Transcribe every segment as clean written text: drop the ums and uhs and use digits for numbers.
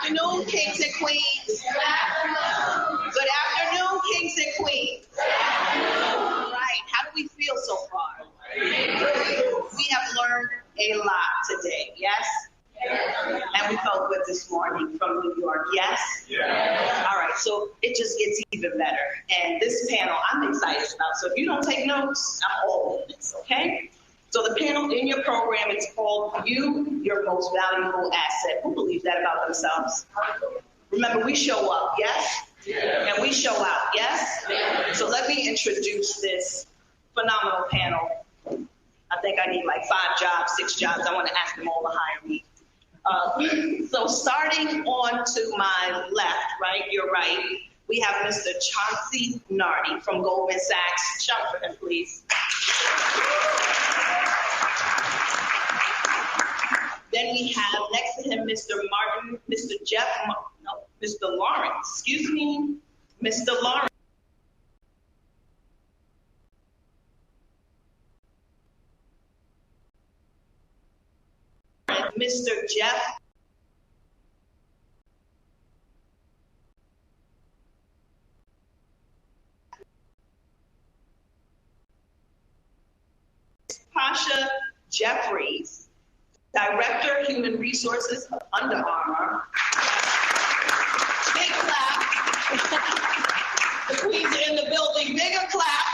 afternoon, kings and queens. Good afternoon, kings and queens. Right, how do we feel so far? We have learned a lot today, yes? And we felt good this morning from New York, yes? All right, so it just gets even better. And this panel, I'm excited about. So if you don't take notes, I'm all in this, okay? So the panel in your program is called You, Your Most Valuable Asset. Who believes that about themselves? Remember, we show up, yes? And we show out, yes? So let me introduce this phenomenal panel. I think I need like 5 jobs, 6 jobs. I want to ask them all to hire me. So starting on to my left, right, your right, we have Mr. Chauncey Nardi from Goldman Sachs. Shout for him, please. Then we have next to him Mr. Martin, Mr. Lawrence, excuse me, Mr. Lawrence. Mr. Jeff Pasha Jeffries, Director, Human Resources of Under Armour. Big clap. The queens are in the building. Bigger clap.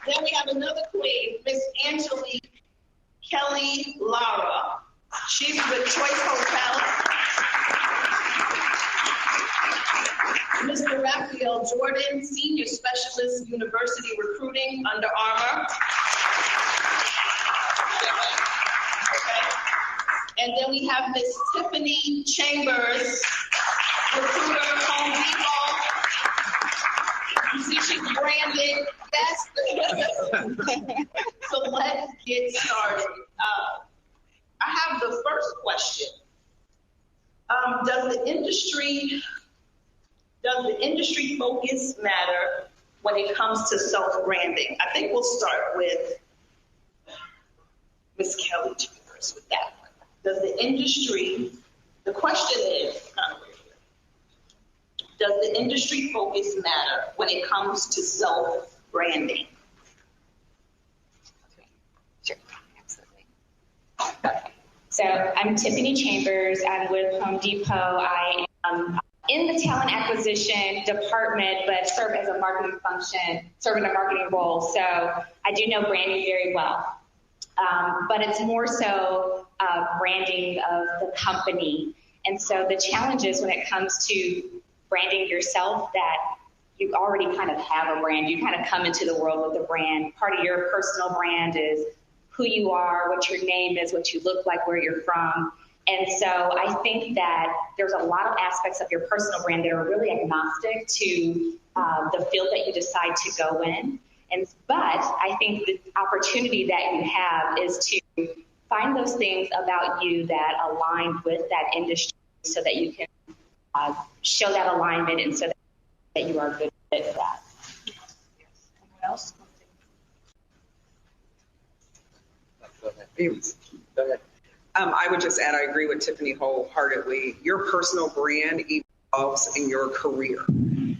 Then we have another queen, Miss Angelique Kelly Lara. She's with Choice Hotels. Mr. Raphael Jordan, Senior Specialist, University Recruiting, Under Armour. And then we have Miss Tiffany Chambers, recruiter, Home Depot. You see she's branded. Yes. So let's get started. I have the first question. Does the industry focus matter when it comes to self-branding? I think we'll start with Ms. Kelly Chambers with that one. Does the question is, does the industry focus matter when it comes to self-branding? Sure, absolutely. Okay. So I'm Tiffany Chambers. I'm with Home Depot. I am in the talent acquisition department, but serve as a marketing function, serve in a marketing role. So I do know branding very well. But it's more so branding of the company. And so the challenges when it comes to branding yourself, that you already kind of have a brand. You kind of come into the world with a brand. Part of your personal brand is who you are, what your name is, what you look like, where you're from. And so I think that there's a lot of aspects of your personal brand that are really agnostic to the field that you decide to go in. But I think the opportunity that you have is to find those things about you that align with that industry so that you can show that alignment and so that you are a good fit for that. Anyone else? Go ahead. I would just add, I agree with Tiffany wholeheartedly. Your personal brand evolves in your career.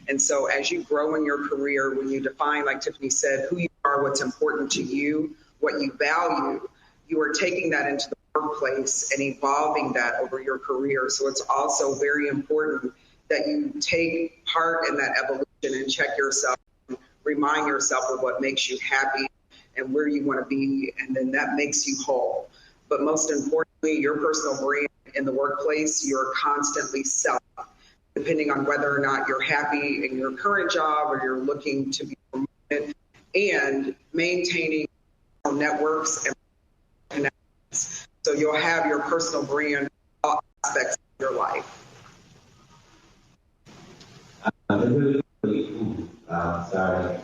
And so as you grow in your career, when you define, like Tiffany said, who you are, what's important to you, what you value, you are taking that into the workplace and evolving that over your career. So it's also very important that you take part in that evolution and check yourself, remind yourself of what makes you happy and where you want to be, and then that makes you whole. But most importantly, your personal brand in the workplace, you're constantly selling, depending on whether or not you're happy in your current job or you're looking to be promoted, and maintaining networks and connections. So you'll have your personal brand in all aspects of your life. Sorry.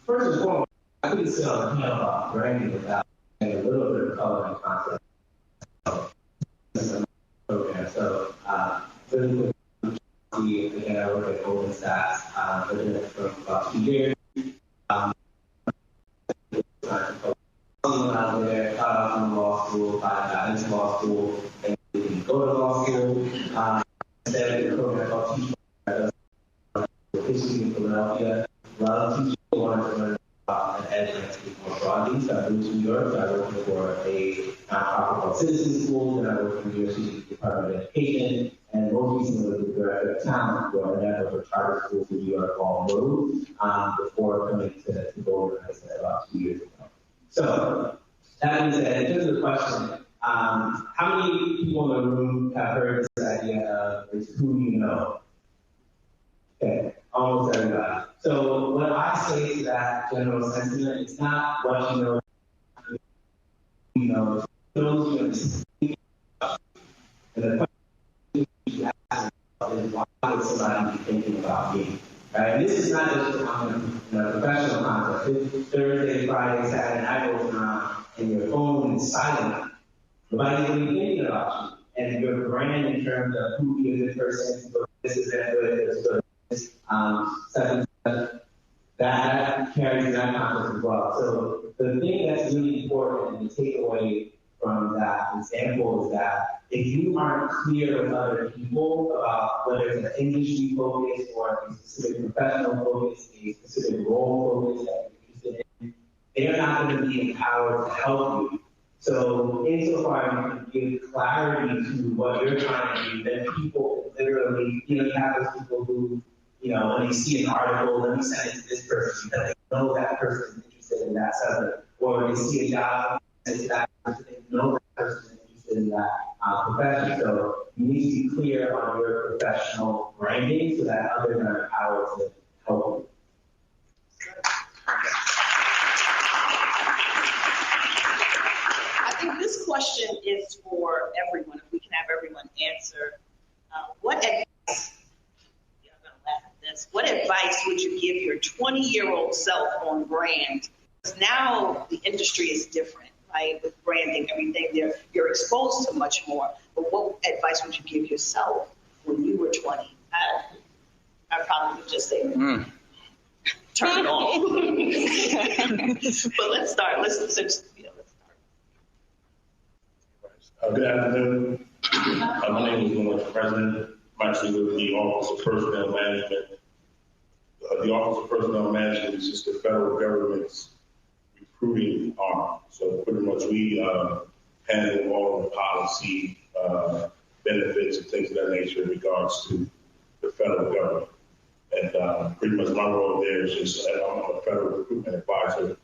First and foremost, I couldn't sit on the panel about branding without adding a little bit of color and concept. Program. So, really quick, again, I work at Goldman Sachs. I've been there for about 2 years. Out there, from law school, got into law school, and didn't go to law school. Instead of the program called Teach history in Philadelphia. A lot of teachers wanted to learn about and educate more broadly. So I moved to New York. I worked for a nonprofit called Citizen Schools, and I worked for the New York City Department of Education, and most recently was the director of talent for a network of charter schools in New York called Road, before coming to Golden Heights about 2 years ago. So that being said, in terms of the question, how many people in the room have heard this idea of it's who you know? Okay, almost everybody. So what I say to that general sentiment, it's not what you know, those who understand. And the question you ask is why would somebody be thinking about me? Right? And this is not just on a professional context. It's Thursday, Friday, Saturday night goes around and your phone is silent. Nobody's even thinking about you. And your brand in terms of who is this person, so this is that good, this is good. That carries that concept as well. So the thing that's really important and the takeaway from that example is that if you aren't clear with other people about whether it's an industry focus or a specific professional focus, a specific role focus that you're interested in, they're not going to be empowered to help you. So insofar as you can give clarity to what you're trying to do, then people literally, you have those people who, when they see an article, let me send it to this person because they know that person is interested in that subject. Or they see a job, send it to that person, they know that person is interested in that profession. So you need to be clear on your professional branding so that others are empowered to help you. I think this question is for everyone. If we can have everyone answer, what advice? What advice would you give your 20-year-old self on brand? Because now the industry is different, right? With branding, everything there, you're exposed to much more. But what advice would you give yourself when you were 20? I probably would just say, turn it off. But let's start. Let's start. Good afternoon. My name is Lawrence President. I'm actually with the Office of Personnel Management. The Office of Personnel Management is just the federal government's recruiting arm. So pretty much we handle all the policy, benefits, and things of that nature in regards to the federal government. And pretty much my role there is just I'm a federal recruitment advisor.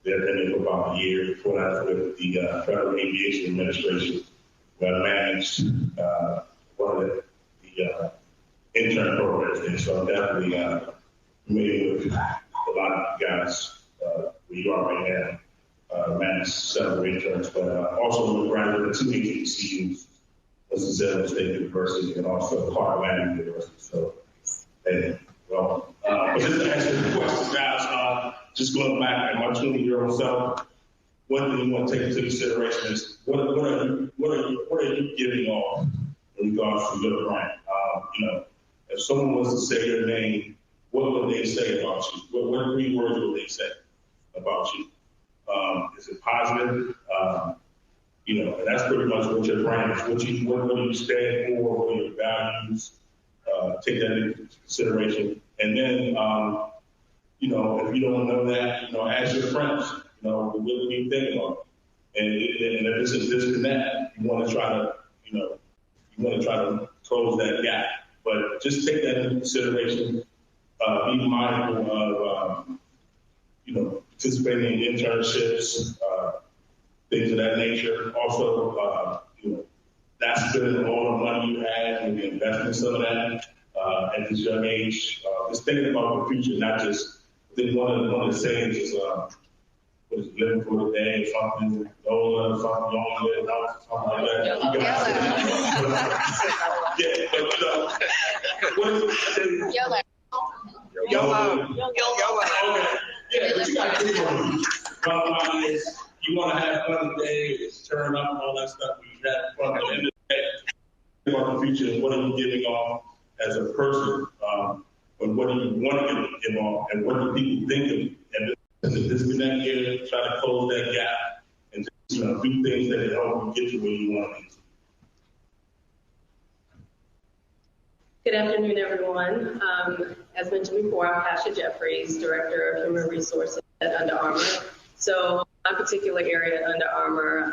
There I've been there for about a year. Before that, with the Federal Aviation Administration, where I managed one of the intern programs there. So I'm definitely familiar with a lot of you guys where you are right now. Managed several interns, but also a graduate of 2 HBCUs, Winston-Salem State University and also Clark University. So, hey, well, but just to answer the question, guys, just going back at my 20-year-old self, one thing you want to take into consideration is what are you giving off in regards to your brand? If someone was to say your name, what would they say about you? What 3 words would they say about you? Is it positive? And that's pretty much what your brand is. What do you stand for? What are your values? Take that into consideration. And then, if you don't know that, ask your friends, what are you thinking of? And if it's a disconnect, you want to try to close that gap. But just take that into consideration. Be mindful of, participating in internships, things of that nature. Also, not spending all the money you have, maybe investing some of that at this young age. Just thinking about the future, not just. I think one of the sayings is, living for the day or something, or something, you only live out, something like that. What is it? YOLO. Okay. Yeah, but you got to think about it. Bottom line is, you want to have fun today, it's turn up and all that stuff, but you have fun at the end of the day. Think about the future and what are you giving off as a person, and what do you want to give off, and what do people think of you? And the disconnect here, try to close that gap, and just, do things that help you get to where you want to be. Good afternoon, everyone. As mentioned before, I'm Pasha Jeffries, Director of Human Resources at Under Armour. So my particular area at Under Armour,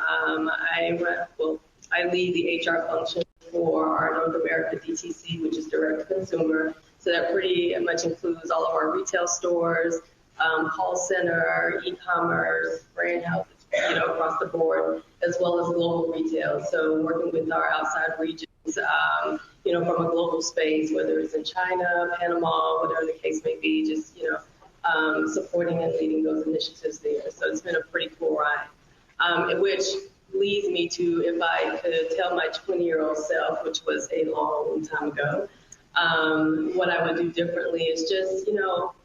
I lead the HR function for our North America DTC, which is direct to consumer. So that pretty much includes all of our retail stores, call center, e-commerce, brand houses, across the board, as well as global retail. So working with our outside regions, from a global space, whether it's in China, Panama, whatever the case may be, just, supporting and leading those initiatives there. So it's been a pretty cool ride, which leads me to, if I could tell my 20-year-old self, which was a long time ago, what I would do differently is just,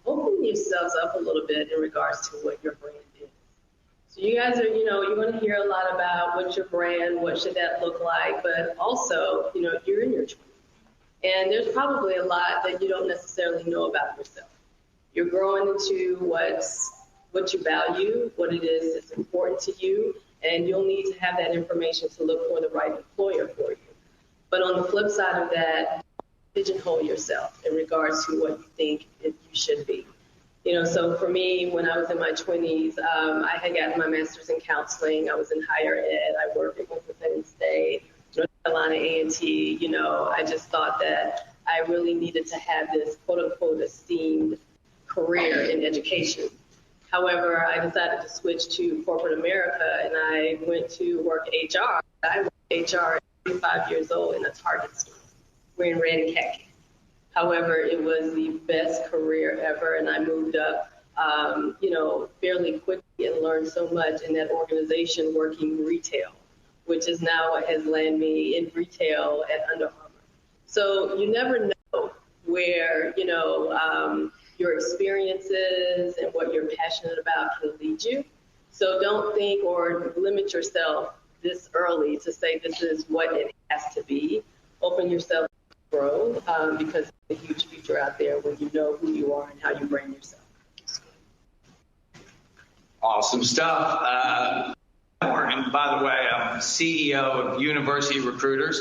open yourselves up a little bit in regards to what your brand is. So you guys are, you're going to hear a lot about what's your brand, what should that look like, but also, you're in your 20s. And there's probably a lot that you don't necessarily know about yourself. You're growing into what you value, what it is that's important to you, and you'll need to have that information to look for the right employer for you. But on the flip side of that, pigeonhole yourself in regards to what you think you should be. So for me, when I was in my 20s, I had gotten my master's in counseling. I was in higher ed. I worked at Mississippi State, North Carolina A&T. I just thought that I really needed to have this quote-unquote esteemed career in education. However, I decided to switch to corporate America, and I went to work HR. I worked HR at 35 years old in a Target store. We're in red and khaki. However, it was the best career ever, and I moved up, fairly quickly and learned so much in that organization working retail, which is now what has landed me in retail at Under Armour. So you never know where, your experiences and what you're passionate about can lead you. So don't think or limit yourself this early to say this is what it has to be. Open yourself to grow because there's a huge future out there when you know who you are and how you brand yourself. Awesome stuff. And by the way, I'm CEO of University Recruiters,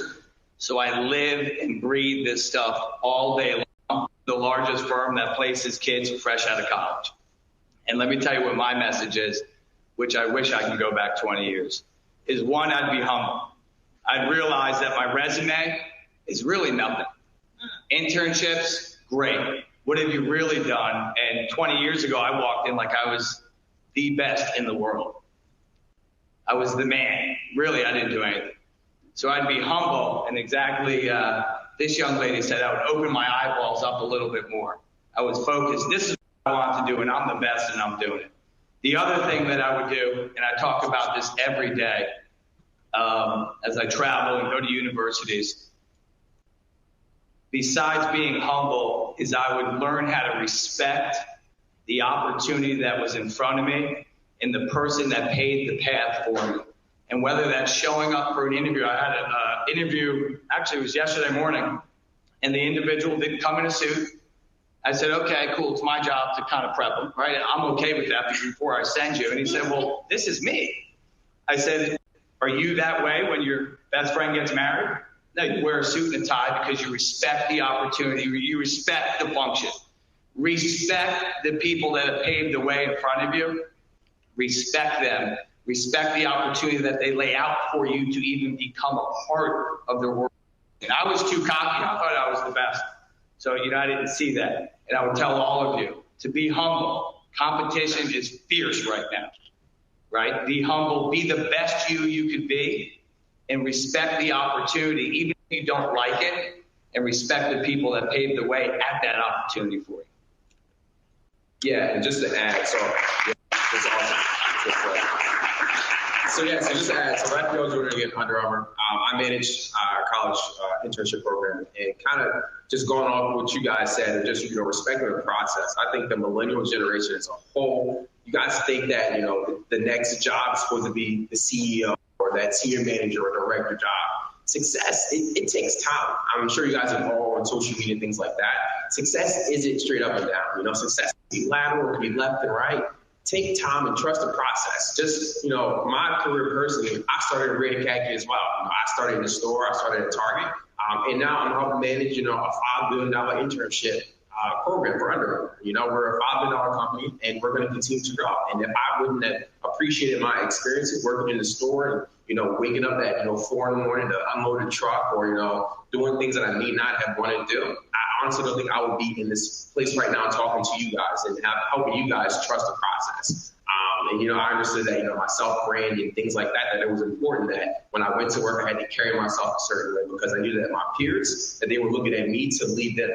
so I live and breathe this stuff all day long. The largest firm that places kids fresh out of college. And let me tell you what my message is, which I wish I could go back 20 years, is one, I'd be humble. I'd realize that my resume is really nothing. Internships, great. What have you really done? And 20 years ago, I walked in like I was the best in the world. I was the man. Really, I didn't do anything. So I'd be humble, and exactly this young lady said, I would open my eyeballs up a little bit more. I was focused. This is what I want to do, and I'm the best, and I'm doing it. The other thing that I would do, and I talk about this every day as I travel and go to universities, besides being humble, is I would learn how to respect the opportunity that was in front of me and the person that paved the path for me. And whether that's showing up for an interview, I had an interview, actually it was yesterday morning, and the individual didn't come in a suit. I said, okay, cool, it's my job to kind of prep him, right? And I'm okay with that before I send you. And he said, well, this is me. I said, are you that way when your best friend gets married? No, you wear a suit and a tie because you respect the opportunity, you respect the function. Respect the people that have paved the way in front of you. Respect them. Respect the opportunity that they lay out for you to even become a part of their work. And I was too cocky. I thought I was the best. So, I didn't see that. And I would tell all of you to be humble. Competition is fierce right now, right? Be humble. Be the best you could be, and respect the opportunity, even if you don't like it, and respect the people that paved the way at that opportunity for you. Yeah, and just to add, so yeah, that's awesome. So just to add, so Raphael Jordan again, Under Armour. I managed our college internship program, and kind of just going off what you guys said, and just respecting the process. I think the millennial generation as a whole, you guys think that the next job is supposed to be the CEO or that senior manager or director job. Success, it takes time. I'm sure you guys are all on social media and things like that. Success isn't straight up and down. Success can be lateral, it can be left and right. take time and trust the process. Just, my career personally, I started in red khaki as well. I started in the store, I started at Target, and now I'm helping manage, a $5 billion internship program for Under Armour. We're a $5 billion company, and we're going to continue to grow. And if I wouldn't have appreciated my experiences working in the store and, waking up at, 4 in the morning to unload a truck or, doing things that I need not have wanted to do, I honestly don't think I would be in this place right now talking to you guys and helping you guys trust the process. And, I understood that, my self-brand and things like that it was important that when I went to work, I had to carry myself a certain way because I knew that my peers, that they were looking at me to lead them.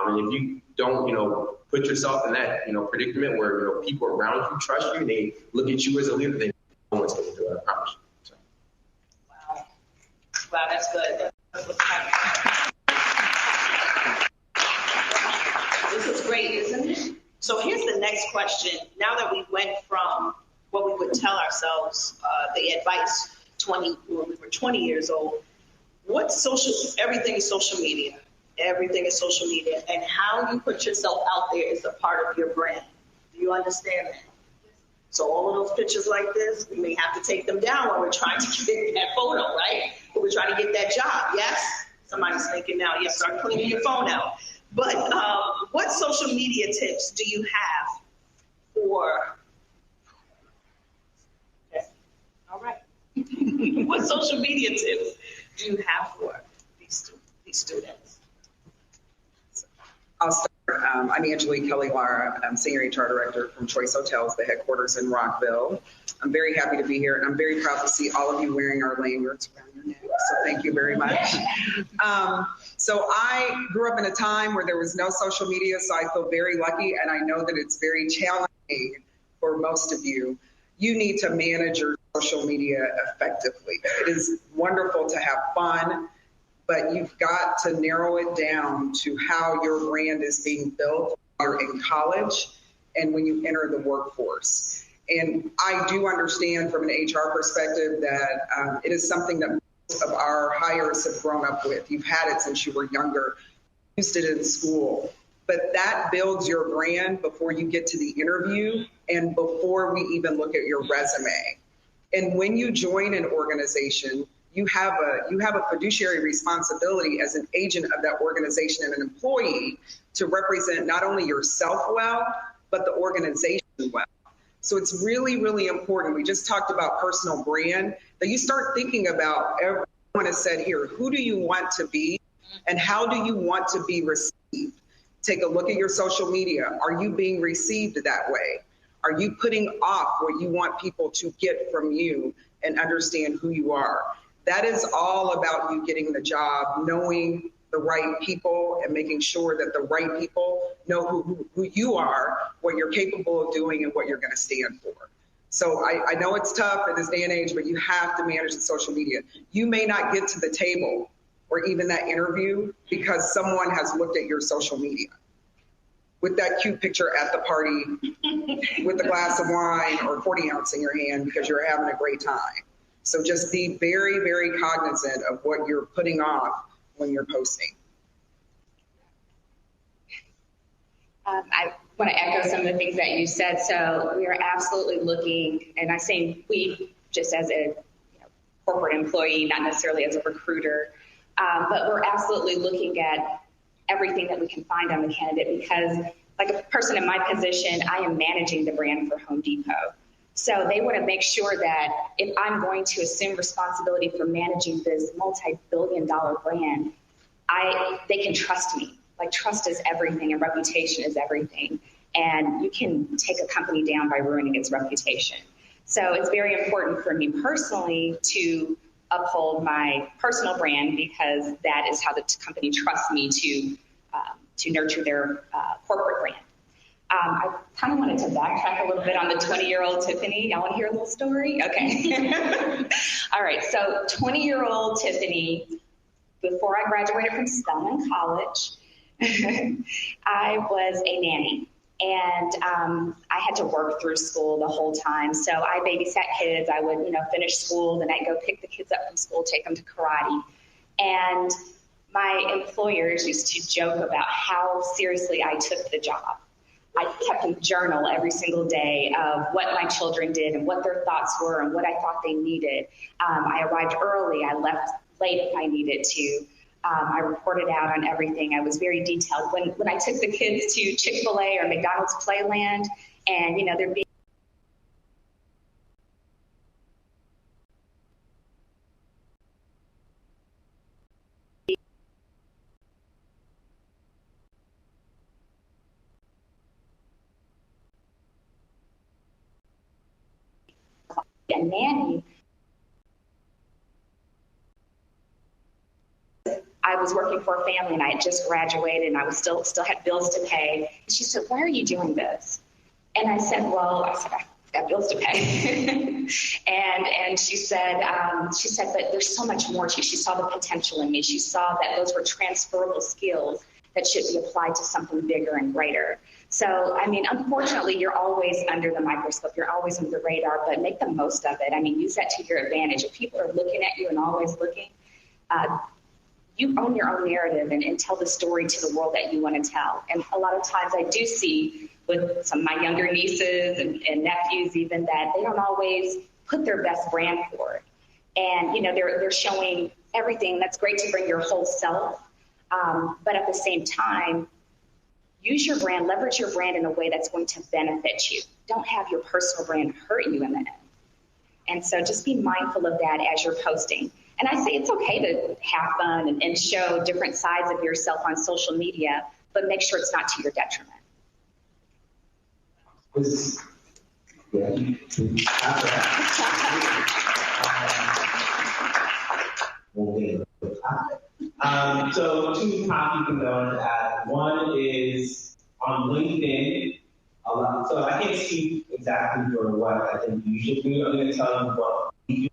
And if you don't, put yourself in that, predicament where, people around you trust you and they look at you as a leader, then no one's going to do it, I promise you. So. Wow, that's good. This is great, isn't it? So here's the next question. Now that we went from what we would tell ourselves, the advice when we were 20 years old, everything is social media. Everything is social media. And how you put yourself out there is a part of your brand. Do you understand that? So all of those pictures like this, we may have to take them down when we're trying to get that photo, right? But we're trying to get that job, yes? Somebody's thinking now, yes, start cleaning your phone out. But what social media tips do you have for, okay. All right. What social media tips do you have for these students? I'll start. I'm Angelique Kelly-Lara. I'm Senior HR Director from Choice Hotels, the headquarters in Rockville. I'm very happy to be here, and I'm very proud to see all of you wearing our lanyards around your neck. So thank you very much. So I grew up in a time where there was no social media, so I feel very lucky, and I know that it's very challenging for most of you. You need to manage your social media effectively. It is wonderful to have fun, but you've got to narrow it down to how your brand is being built while you're in college and when you enter the workforce. And I do understand from an HR perspective that it is something that most of our hires have grown up with. You've had it since you were younger, used it in school. But that builds your brand before you get to the interview and before we even look at your resume. And when you join an organization, you have a fiduciary responsibility as an agent of that organization and an employee to represent not only yourself well, but the organization well. So it's really, really important. We just talked about personal brand, that you start thinking about, everyone has said here, who do you want to be and how do you want to be received? Take a look at your social media. Are you being received that way? Are you putting off what you want people to get from you and understand who you are? That is all about you getting the job, knowing the right people and making sure that the right people know who you are, what you're capable of doing, and what you're going to stand for. So I know it's tough in this day and age, but you have to manage the social media. You may not get to the table or even that interview because someone has looked at your social media with that cute picture at the party with a glass of wine or 40 ounce in your hand because you're having a great time. So just be very, very cognizant of what you're putting off when you're posting. I want to echo some of the things that you said. So we are absolutely looking, and I say we just as a corporate employee, not necessarily as a recruiter, but we're absolutely looking at everything that we can find on the candidate because like a person in my position, I am managing the brand for Home Depot. So they want to make sure that if I'm going to assume responsibility for managing this multi-billion-dollar brand, they can trust me. Like trust is everything and reputation is everything. And you can take a company down by ruining its reputation. So it's very important for me personally to uphold my personal brand because that is how the company trusts me to nurture their corporate brand. I kind of wanted to backtrack a little bit on the 20-year-old Tiffany. Y'all want to hear a little story? Okay. All right. So 20-year-old Tiffany, before I graduated from Spelman College, I was a nanny. And I had to work through school the whole time. So I babysat kids. I would, finish school. Then I'd go pick the kids up from school, take them to karate. And my employers used to joke about how seriously I took the job. I kept a journal every single day of what my children did and what their thoughts were and what I thought they needed. I arrived early. I left late if I needed to. I reported out on everything. I was very detailed. When I took the kids to Chick-fil-A or McDonald's Playland, and there'd be a nanny, I was working for a family and I had just graduated and I was still had bills to pay. And she said, "Why are you doing this?" And I said, I've got bills to pay. and she said, but there's so much more to you. She saw the potential in me. She saw that those were transferable skills that should be applied to something bigger and greater. So, unfortunately, you're always under the microscope. You're always under the radar, but make the most of it. Use that to your advantage. If people are looking at you and always looking, you own your own narrative and tell the story to the world that you want to tell. And a lot of times I do see with some of my younger nieces and nephews even that they don't always put their best brand forward. And, they're showing everything. That's great to bring your whole self. But at the same time, use your brand, leverage your brand in a way that's going to benefit you. Don't have your personal brand hurt you in the end. And so just be mindful of that as you're posting. And I say it's okay to have fun and show different sides of yourself on social media, but make sure it's not to your detriment. So 2 topics I'm going to add. One is on LinkedIn. So I can't speak exactly for what I think you should do. I'm going to tell you what we do.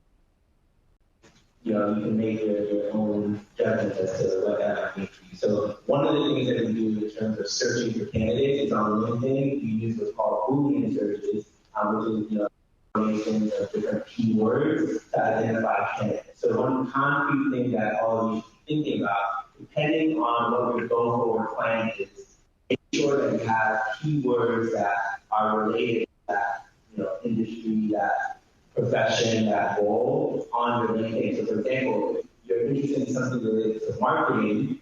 You can make your own judgment as to what that means for you. So one of the things that we do in terms of searching for candidates is on LinkedIn. We use what's called Boolean searches, which is combinations of different keywords to identify candidates. So one concrete thing that all of you should be thinking about, depending on what your goal forward plan is, make sure that you have keywords that are related to that industry, that profession, that role on your LinkedIn. So for example, if you're interested in something related to marketing,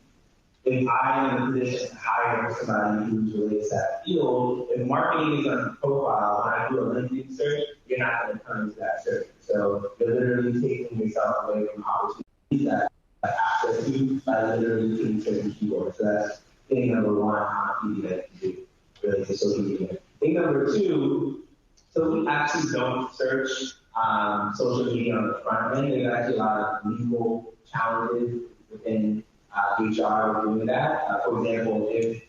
if I am in a position to hire somebody who's related to that field, if marketing is on your profile, when I do a LinkedIn search, you're not going to come into that search. So you're literally taking yourself away from opportunities that have access to by literally putting certain keywords. So that's thing number 1, how easy that you do related to social media. Thing number 2, so we actually don't search social media on the front end. There's actually a lot of legal challenges within HR doing that. For example, if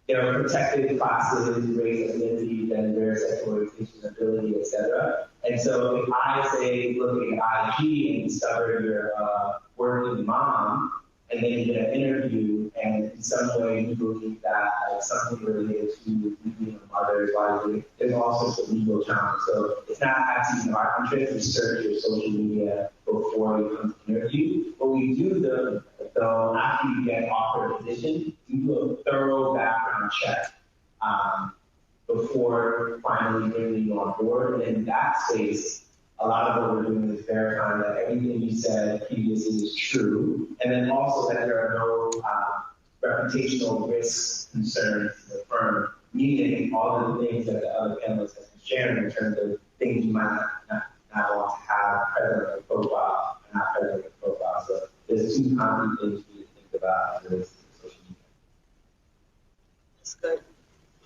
there are protected classes, race, ethnicity, gender, sexual orientation, ability, etc. And so if I say, look at IG and discover you're a working mom, and then you get an interview, and in some way you believe that something related to being a mother is likely, there's also some legal challenge. So it's not actually in our interest to search your social media before you come to interview. What we do though, after you get offered a position, you do a thorough background check before finally bringing you on board. And in that space, a lot of what we're doing is verifying that everything you said previously is true, and then also that there are no reputational risks, concerns to the firm, meaning all of the things that the other panelists have been sharing in terms of things you might not want to have present in the profile and not present in the profile. So there's 2 concrete things for you to think about as it relates to social media. That's good.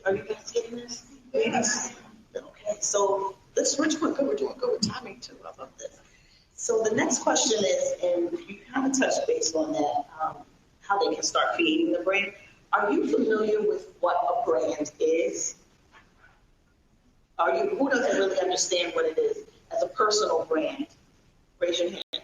Are you guys getting this? Yes. Okay, so we're doing good with timing too. I love this. So the next question is, and you kind of touched base on that, how they can start creating the brand. Are you familiar with what a brand is? Who doesn't really understand what it is as a personal brand? Raise your hand. Okay.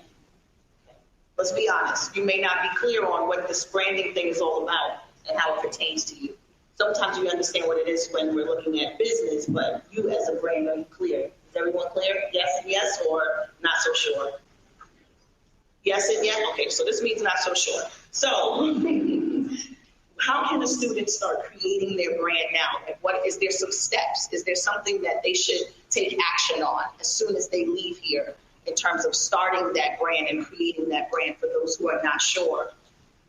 Let's be honest. You may not be clear on what this branding thing is all about and how it pertains to you. Sometimes you understand what it is when we're looking at business, but you as a brand, are you clear? Is everyone clear? Yes and yes, or not so sure? Yes and yes? Okay, so this means not so sure. So how can a student start creating their brand now? Like, what is there some steps? Is there something that they should take action on as soon as they leave here in terms of starting that brand and creating that brand for those who are not sure?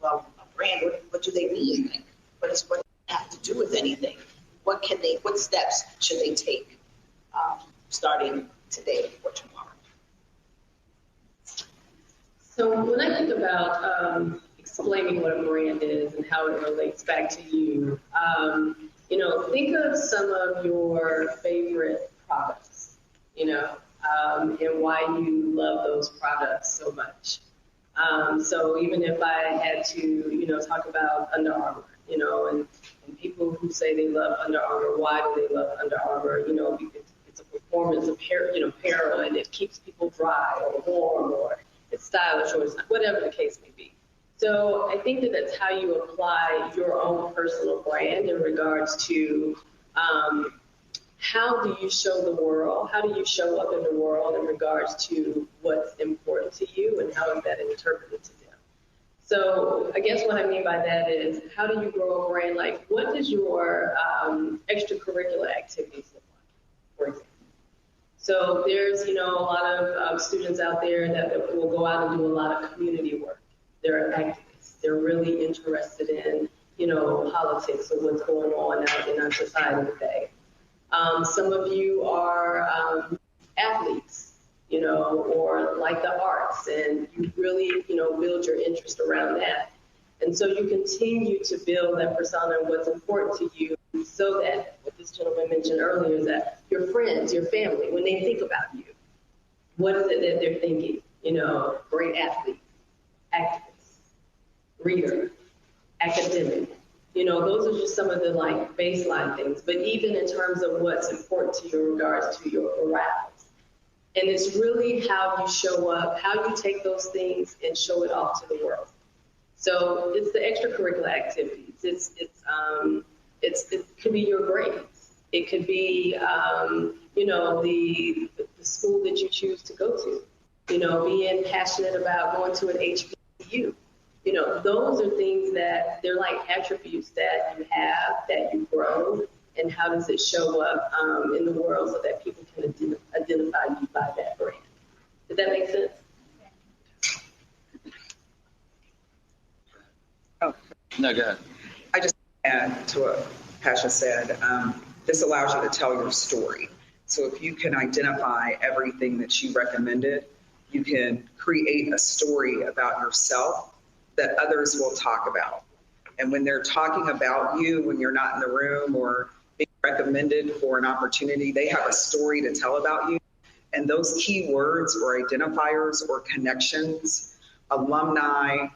Well, a brand, what do they mean? Like, what does it have to do with anything? What steps should they take starting today or tomorrow? So when I think about explaining what a brand is and how it relates back to you, think of some of your favorite products, and why you love those products so much. So even if I had to, talk about Under Armour, and people who say they love Under Armour, why do they love Under Armour? Because it's a performance apparel, and it keeps people dry or warm, or it's stylish, or it's not, whatever the case may be. So I think that that's how you apply your own personal brand in regards to how do you show the world, how do you show up in the world in regards to what's important to you and how is that interpreted to them. So I guess what I mean by that is, how do you grow a brand? Like, what does your extracurricular activities look like, for example? So there's, a lot of students out there that will go out and do a lot of community work. They're activists. They're really interested in, politics or what's going on out in our society today. Some of you are athletes, or like the arts, and you really, build your interest around that. And so you continue to build that persona and what's important to you, so that what this gentleman mentioned earlier is that your friends, your family, when they think about you, what is it that they're thinking? Great athlete, activist, reader, academic. Those are just some of the baseline things. But even in terms of what's important to you in regards to your morals. And it's really how you show up, how you take those things and show it off to the world. So it's the extracurricular activities. It could be your grades. It could be, the school that you choose to go to. Being passionate about going to an HBCU. Those are things that they're like attributes that you have, that you grow, and how does it show up in the world so that people can identify you by that brand. Does that make sense? Oh, No, go ahead. I just add to what Pasha said. This allows you to tell your story. So if you can identify everything that she recommended, you can create a story about yourself that others will talk about. And when they're talking about you, when you're not in the room or being recommended for an opportunity, they have a story to tell about you. And those key words or identifiers or connections, alumni,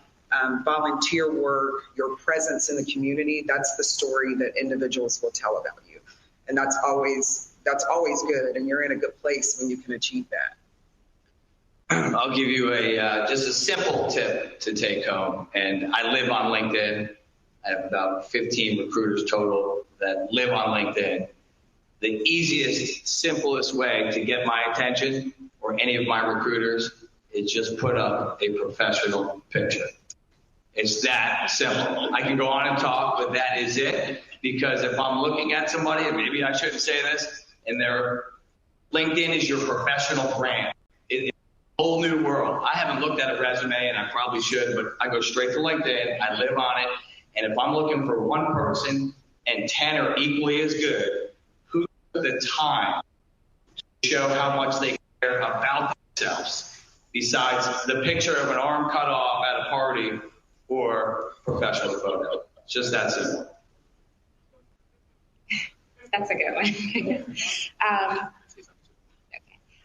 volunteer work, your presence in the community, that's the story that individuals will tell about you. And that's always good. And you're in a good place when you can achieve that. I'll give you just a simple tip to take home. And I live on LinkedIn. I have about 15 recruiters total that live on LinkedIn. The easiest, simplest way to get my attention or any of my recruiters is just put up a professional picture. It's that simple. I can go on and talk, but that is it. Because if I'm looking at somebody, and maybe I shouldn't say this, and their LinkedIn is your professional brand. Whole new world. I haven't looked at a resume, and I probably should, but I go straight to LinkedIn. I live on it. And if I'm looking for one person and 10 are equally as good, who took the time to show how much they care about themselves besides the picture of an arm cut off at a party or professional photo? It's just that simple. That's a good one.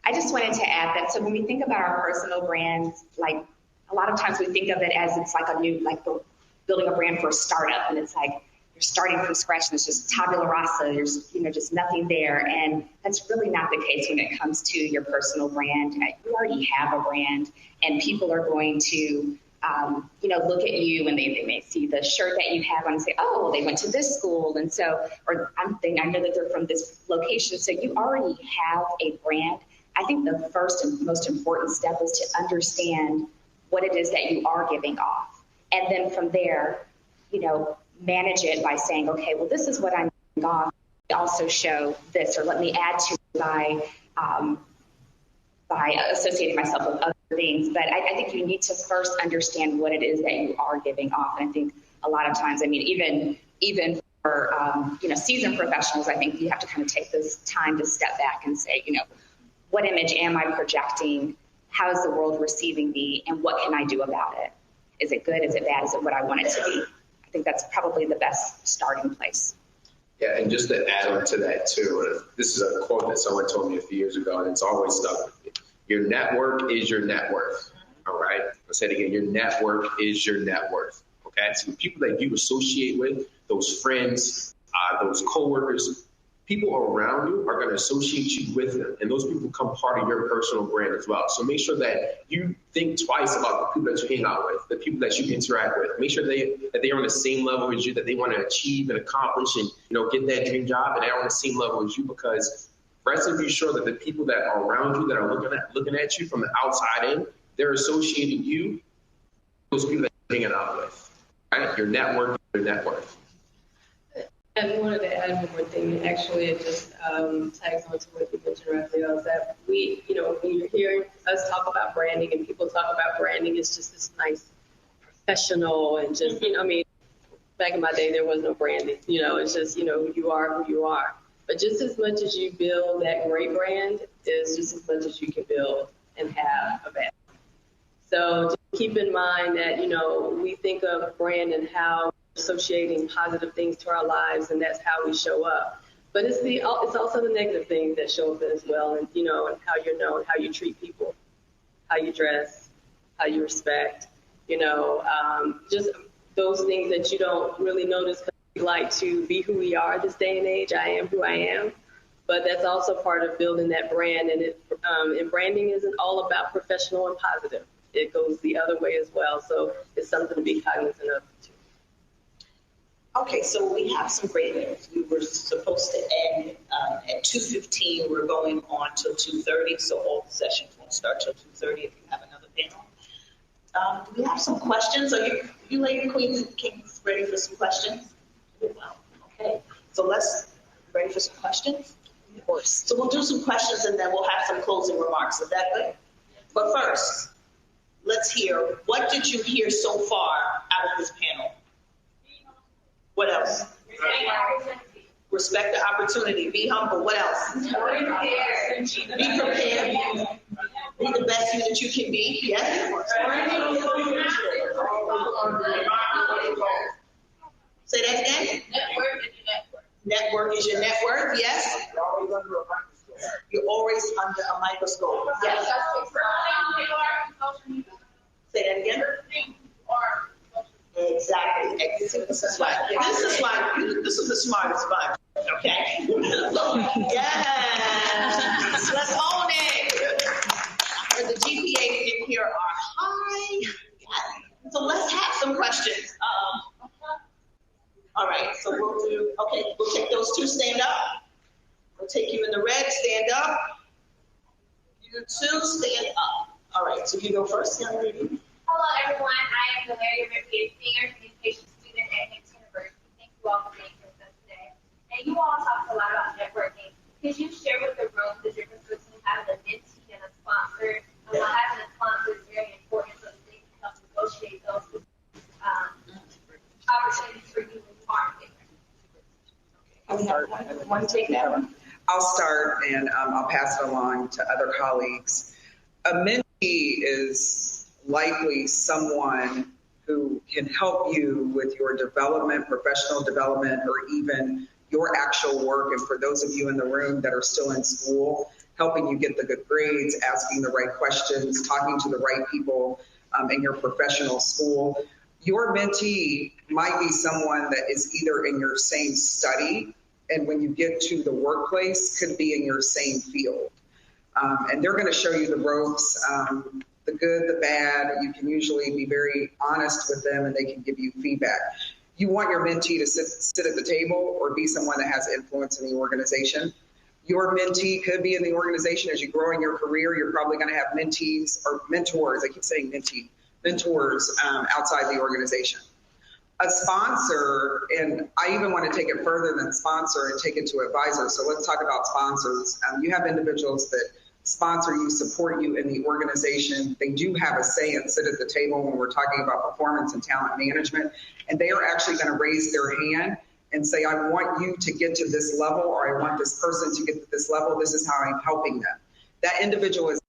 I just wanted to add that, so when we think about our personal brands, like a lot of times we think of it as it's like building a brand for a startup, and it's like you're starting from scratch and it's just tabula rasa, there's just nothing there. And that's really not the case when it comes to your personal brand. You already have a brand, and people are going to look at you and they may see the shirt that you have on and say, oh, they went to this school. And so, or I know that they're from this location. So you already have a brand. I think the first and most important step is to understand what it is that you are giving off. And then from there, manage it by saying, okay, well, this is what I'm doing off. Also show this, or let me add to it by associating myself with other things. But I think you need to first understand what it is that you are giving off. And I think a lot of times, I mean, even for seasoned professionals, I think you have to kind of take this time to step back and say, what image am I projecting? How is the world receiving me? And what can I do about it? Is it good? Is it bad? Is it what I want it to be? I think that's probably the best starting place. Yeah, and just to add on to that too, this is a quote that someone told me a few years ago, and it's always stuck with me. Your network is your net worth. All right. I'll say it again. Your network is your net worth. Okay. So the people that you associate with, those friends, those coworkers, people around you are going to associate you with them. And those people become part of your personal brand as well. So make sure that you think twice about the people that you hang out with, the people that you interact with. Make sure that they are on the same level as you, that they want to achieve and accomplish and, get that dream job, and they're on the same level as you, because rest and be sure that the people that are around you, that are looking at you from the outside in, they're associating you, those people that you're hanging out with, right? Your network, your net worth. And I wanted to add one more thing. Actually, it just tags on to what you mentioned, Raphael, is that when you're hearing us talk about branding and people talk about branding, it's just this nice professional and just, back in my day, there was no branding. It's just, who you are, who you are. But just as much as you build that great brand, is just as much as you can build and have a bad. So just keep in mind that, we think of brand and how associating positive things to our lives, and that's how we show up. But it's also the negative things that show up as well, and and how you're known, how you treat people, how you dress, how you respect, just those things that you don't really notice because we like to be who we are this day and age. I am who I am, but that's also part of building that brand. And branding isn't all about professional and positive. It goes the other way as well. So it's something to be cognizant of too. Okay, so we have some great news. We were supposed to end at 2:15. We're going on till 2:30, so all the sessions won't start till 2:30 if you have another panel. Do we have some questions? Are you lady queens and kings ready for some questions? Well, okay. So ready for some questions? Of course. So we'll do some questions and then we'll have some closing remarks. Is that good? But first, let's hear, what did you hear so far out of this panel? What else? Respect the opportunity. Be humble. What else? Be prepared. Be the best you that you can be. Yes. Say that again. Network is your net worth. Yes. You're always under a microscope. Yes. Say that again. Exactly. This is why this is the smartest bunch. Okay. Yes. Let's own it. The GPAs in here are high. So let's have some questions. All right. So we'll take those two. Stand up. We'll take you in the red. Stand up. You two, stand up. All right. So you go first, young lady. Hello, everyone. I am Valeria Ripley, senior communication student at Hicks University. Thank you all for being here with us today. And you all talked a lot about networking. Could you share with the room the difference between having a mentee and a sponsor? And why having a sponsor is very important so that they can help negotiate those opportunities for you in marketing. Want to take that one? I'll start and I'll pass it along to other colleagues. A mentee is likely someone who can help you with your development, professional development, or even your actual work. And for those of you in the room that are still in school, helping you get the good grades, asking the right questions, talking to the right people in your professional school. Your mentee might be someone that is either in your same study, and when you get to the workplace, could be in your same field. And they're going to show you the ropes, the good, the bad. You can usually be very honest with them and they can give you feedback. You want your mentee to sit at the table or be someone that has influence in the organization. Your mentee could be in the organization. As you grow in your career, you're probably going to have mentees or mentors. I keep saying mentee, mentors outside the organization. a sponsor, and I even want to take it further than sponsor and take it to advisor. So let's talk about sponsors. You have individuals that sponsor you, support you in the organization. They do have a say and sit at the table when we're talking about performance and talent management. And they are actually going to raise their hand and say, I want you to get to this level, or I want this person to get to this level. This is how I'm helping them. That individual is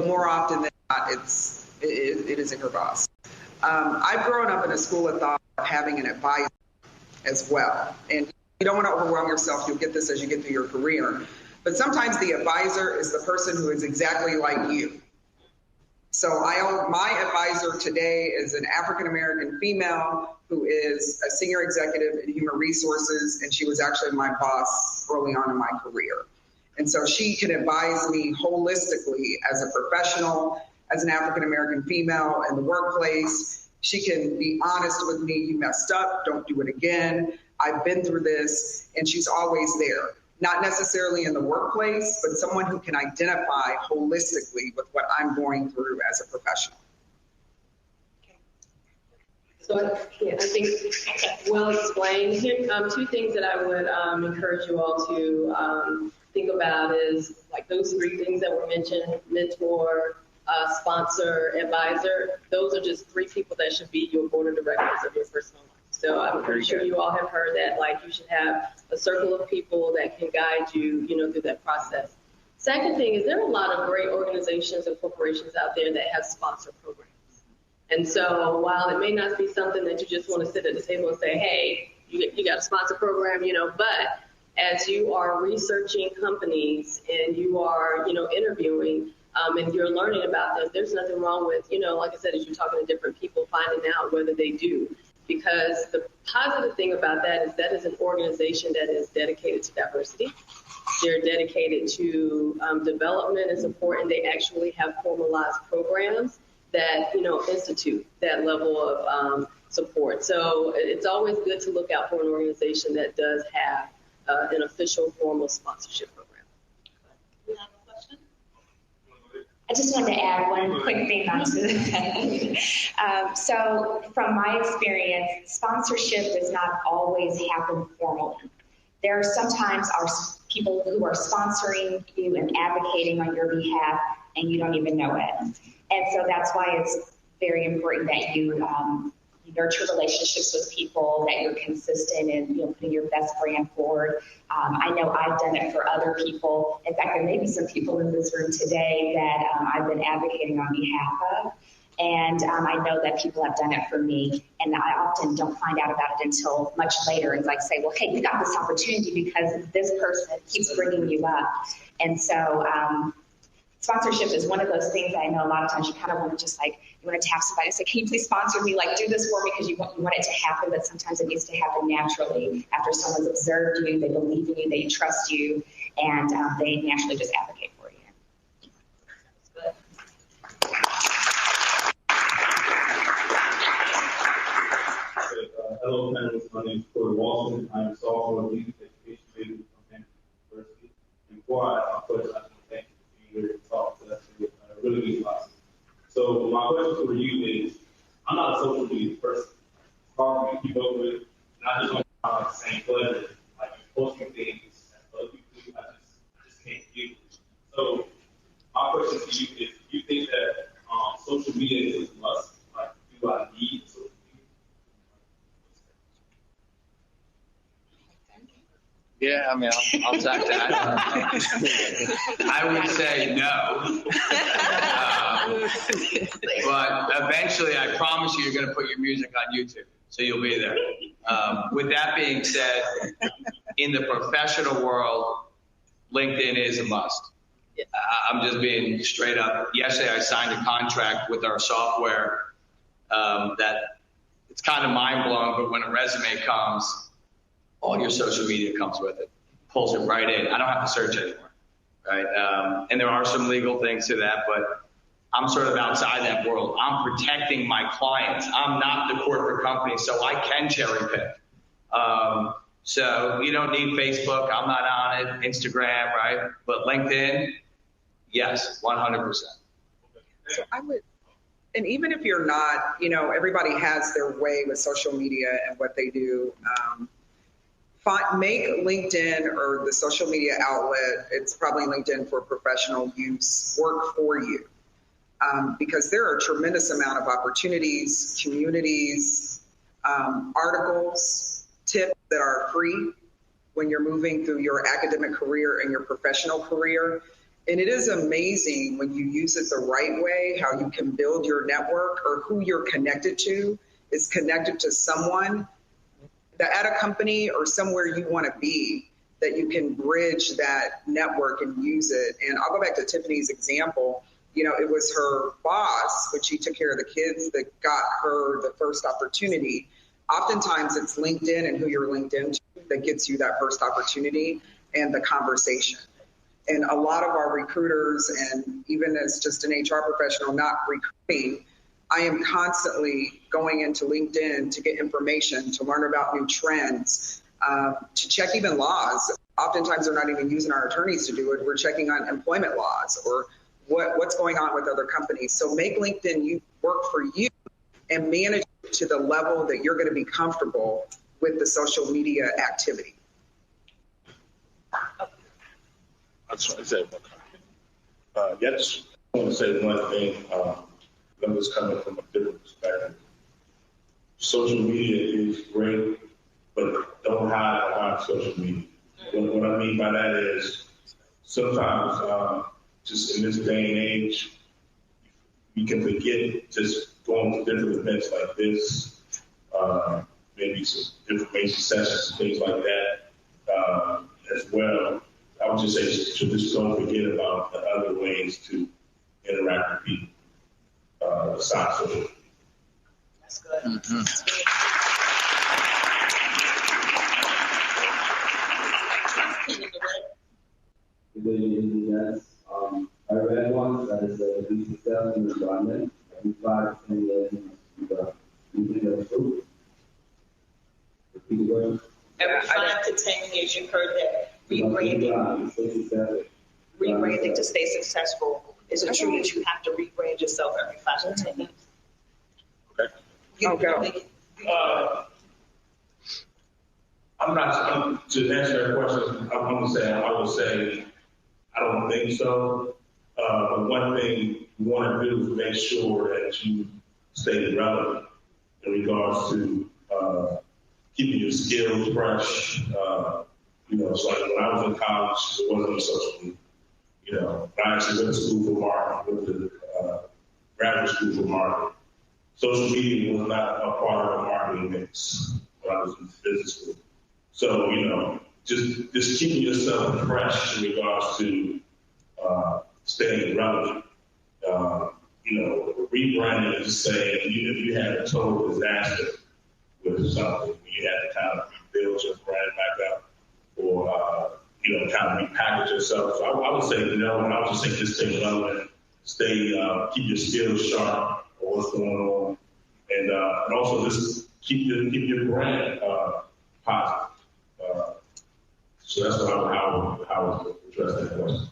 more often than not, it isn't your boss. I've grown up in a school of thought of having an advisor as well. And you don't want to overwhelm yourself. You'll get this as you get through your career. But sometimes the advisor is the person who is exactly like you. So my advisor today is an African-American female who is a senior executive in human resources, and she was actually my boss early on in my career. And so she can advise me holistically as a professional, as an African-American female in the workplace. She can be honest with me. You messed up. Don't do it again. I've been through this. And she's always there. Not necessarily in the workplace, but someone who can identify holistically with what I'm going through as a professional. So I think well explained. Here, two things that I would encourage you all to think about is like those three things that were mentioned: mentor, sponsor, advisor. Those are just three people that should be your board of directors of your personal life. So I'm pretty sure you all have heard that, like, you should have a circle of people that can guide you, through that process. Second thing is there are a lot of great organizations and corporations out there that have sponsor programs. And so while it may not be something that you just want to sit at the table and say, hey, you got a sponsor program, but as you are researching companies and you are, interviewing and you're learning about them, there's nothing wrong with, like I said, as you're talking to different people, finding out whether they do. Because the positive thing about that is an organization that is dedicated to diversity. They're dedicated to development and support, and they actually have formalized programs that, institute that level of support. So it's always good to look out for an organization that does have an official formal sponsorship program. You have a question? I just wanted to add one quick thing onto that. So from my experience, sponsorship does not always happen formally. There are sometimes people who are sponsoring you and advocating on your behalf, and you don't even know it. And so that's why it's very important that you nurture relationships with people, that you're consistent in putting your best brand forward. I know I've done it for other people. In fact, there may be some people in this room today that I've been advocating on behalf of. And I know that people have done it for me. And I often don't find out about it until much later. It's like, say, well, hey, you got this opportunity because this person keeps bringing you up. And so sponsorship is one of those things that I know a lot of times you kind of want to just like, you want to tap somebody and say, can you please sponsor me? Like, do this for me because you want it to happen. But sometimes it needs to happen naturally after someone's observed you, they believe in you, they trust you, and they naturally just advocate for you. Hello, panelists. My name is Corey Walton. I'm a sophomore lead education major from Hampton University. And before I ask my question, I just want to thank you for being here to talk to us. It really means a lot. So my question for you is, I'm not a social media person. It's hard for me to keep up with, and I just don't have the same pleasure. Like posting things that other people do, I just can't do it. So my question to you is, do you think that social media is a must? Like, do I need social media? Yeah, I mean, I'll take that. I would say no. But eventually, I promise you, you're going to put your music on YouTube, so you'll be there. With that being said, in the professional world, LinkedIn is a must. I'm just being straight up. Yesterday, I signed a contract with our software that it's kind of mind-blowing, but when a resume comes, all your social media comes with it. Pulls it right in. I don't have to search anymore, right? And there are some legal things to that, but I'm sort of outside that world. I'm protecting my clients. I'm not the corporate company, so I can cherry pick. So you don't need Facebook. I'm not on it. Instagram, right? But LinkedIn, yes, 100%. So I would And even if you're not, everybody has their way with social media and what they do. Make LinkedIn or the social media outlet, it's probably LinkedIn for professional use, work for you. Because there are a tremendous amount of opportunities, communities, articles, tips that are free when you're moving through your academic career and your professional career. And it is amazing when you use it the right way, how you can build your network, or who you're connected to is connected to someone that at a company or somewhere you want to be, that you can bridge that network and use it. And I'll go back to Tiffany's example. It was her boss, when she took care of the kids, that got her the first opportunity. Oftentimes it's LinkedIn and who you're linked into that gets you that first opportunity and the conversation. And a lot of our recruiters, and even as just an HR professional not recruiting, I am constantly going into LinkedIn to get information, to learn about new trends, to check even laws. Oftentimes they're not even using our attorneys to do it. We're checking on employment laws or what's going on with other companies. So make LinkedIn work for you and manage it to the level that you're going to be comfortable with the social media activity. I just want to say one comment. I just want to say one thing. I'm just coming from a different perspective. Social media is great, but don't hide behind social media. What I mean by that is sometimes, just in this day and age, you can forget just going to different events like this, maybe some information sessions and things like that as well. I would just say just don't forget about the other ways to interact with people besides social media. That's good. I read once that is to be successful in environment, every 5 to 10 years you can improve. Repeat the word. Every 5 to 10 years, you've heard that rebranding to stay successful. Is it true that you have to rebrand yourself every 5 to 10 years? Okay. I'm not, to answer that question, I would say, I don't think so. But one thing you want to do is make sure that you stay relevant in regards to keeping your skills fresh. So like when I was in college, it wasn't social media. I actually went to school for marketing, went to graduate school for marketing. Social media was not a part of the marketing mix when I was in business school. So, just keeping yourself fresh in regards to staying relevant. Rebranding is just saying if you had a total disaster with something, you had to kind of rebuild your brand back up or, kind of repackage yourself. So I would say, and I would just say just stay relevant, keep your skills sharp or what's going on, and also just keep your brand positive. So that's how I would address that question.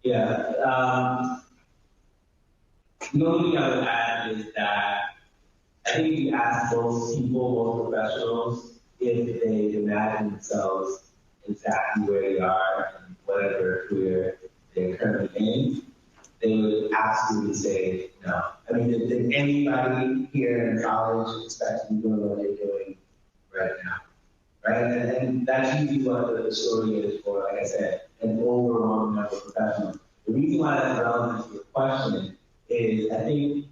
Yeah. The only thing I would add is that I think you ask most people, most professionals, if they imagine themselves exactly where they are and whatever career they're currently in, they would absolutely say no. I mean, did anybody here in college expect to be doing what they're doing right now? Right? And that's usually what the story is for, like I said, an overwhelming number of professionals. The reason why that's relevant to your question is, I think,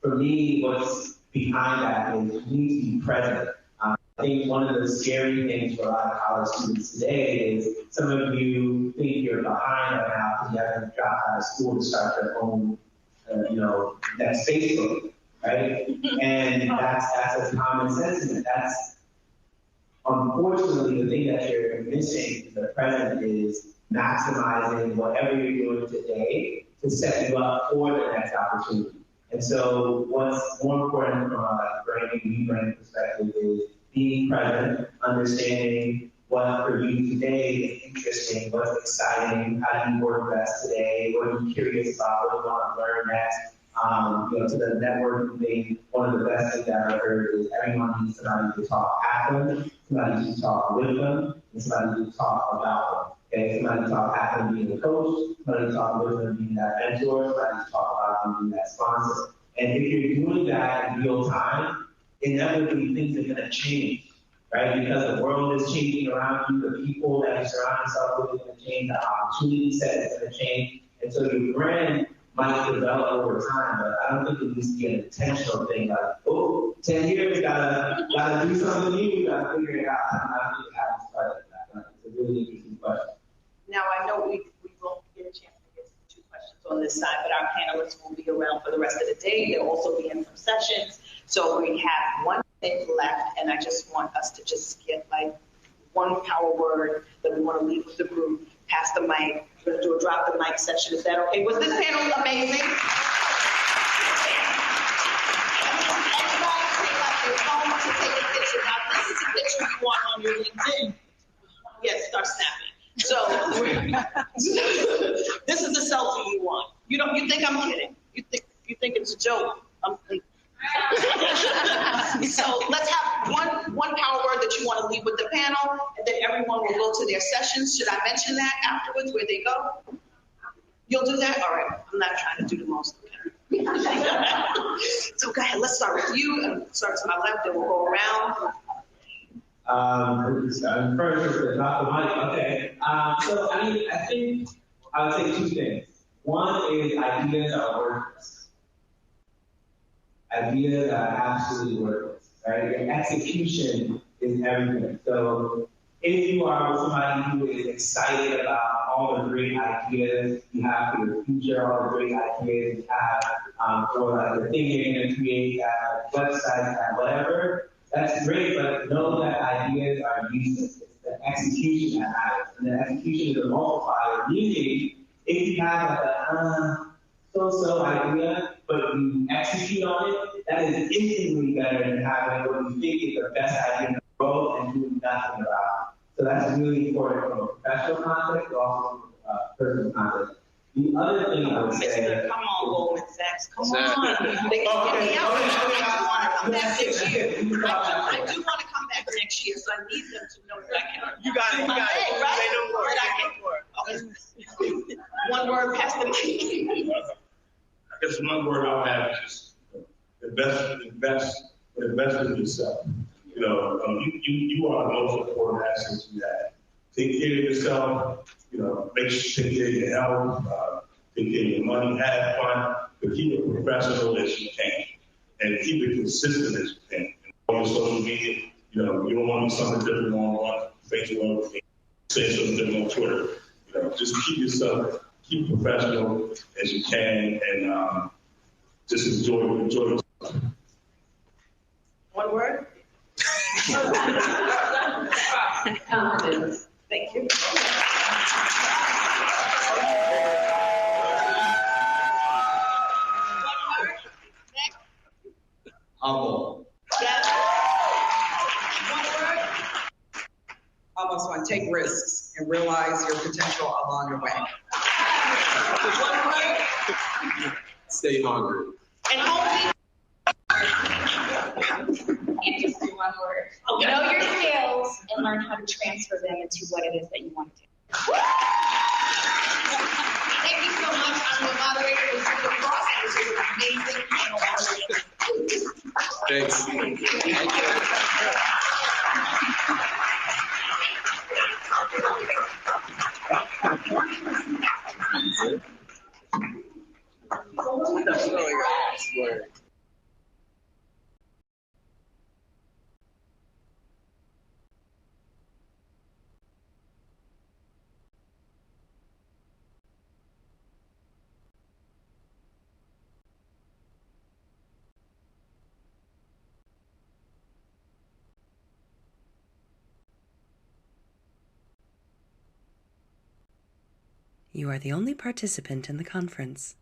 for me, what's behind that is you need to be present. I think one of the scary things for a lot of college students today is some of you think you're behind right now because you haven't dropped out of school to start your own, next Facebook, right? And that's a common sentiment. That's unfortunately the thing that you're missing in the present is maximizing whatever you're doing today to set you up for the next opportunity. And so what's more important from a branding perspective is being present, understanding what for you today is interesting, what's exciting, how do you work best today, what are you curious about, what do you want to learn next. To the networking thing, one of the best things that I've heard is everyone needs somebody to talk at them, somebody to talk with them, and somebody to talk about them. Okay, somebody to talk at them being a coach, somebody to talk with them being that mentor, somebody to talk about them being that sponsor. And if you're doing that in real time, inevitably things are going to change, right? Because the world is changing around you, the people that you surround yourself with are going to change, the opportunity set is going to change, and so your brand might develop over time, but I don't think it needs to be an intentional thing like, oh, 10 years, gotta do something new, gotta figure it out. I don't think it happens quite like that. It's a really interesting question. Now, I know we won't get a chance to get to 2 questions on this side, but our panelists will be around for the rest of the day. They'll also be in some sessions. So we have 1 minute left, and I just want us to just get like one power word that we want to leave with the group. Pass the mic. We're going to do a drop the mic session. Is that okay? Was this panel amazing? Everybody take out their phone to take a picture. Now, this is a picture you want on your LinkedIn. Yes, start snapping. So this is a selfie you want. You think I'm kidding? You think it's a joke? So let's have one power word that you want to leave with the panel, and then everyone will go to their sessions. Should I mention that afterwards where they go? You'll do that? All right. I'm not trying to do the most. So go ahead. Let's start with you. And start to my left, then we'll go around. First, the drop the mic. Okay. So I think I would say 2 things. One is ideas are worthless. Ideas are absolutely worthless, right? Your execution is everything. So if you are somebody who is excited about all the great ideas you have for your future, all the great ideas you have for like the thing you're going to create, websites, whatever, that's great, but know that ideas are useless. It's the execution that matters. And the execution is a multiplier, meaning if you have like a so-so idea, but you execute on it, that is infinitely better than having what you think is the best idea in the world and doing nothing about it. So that's really important from a professional context, but also from a personal context. The other thing I would say... Come on, Goldman Sachs. Come on. They can get me out. I want to come back next year. I do want to come back next year, so I need them to know that I can. You got it. Right? Say no more. That I can. Okay. One word past the mic. I guess one word I'll have is just invest in yourself. You are the most important asset you have. Take care of yourself. Take care of your health. Take care of your money. Have fun, but keep it professional as you can, and keep it consistent as you can. And on your social media, you don't want to do something different on Facebook, say something different on Twitter. Just keep professional as you can, and just enjoy yourself. One word? Confidence. Thank you. One word? Next. Humble. Yes. One word? Almost one. Take risks and realize your potential along the way. One word? Stay hungry. And hopefully. And just do one word. Okay. Know your skills and learn how to transfer them into what it is that you want to do. Thank you so much. I'm the moderator of the Cross. This is an amazing panel. Thanks. Thank That's really good. You are the only participant in the conference.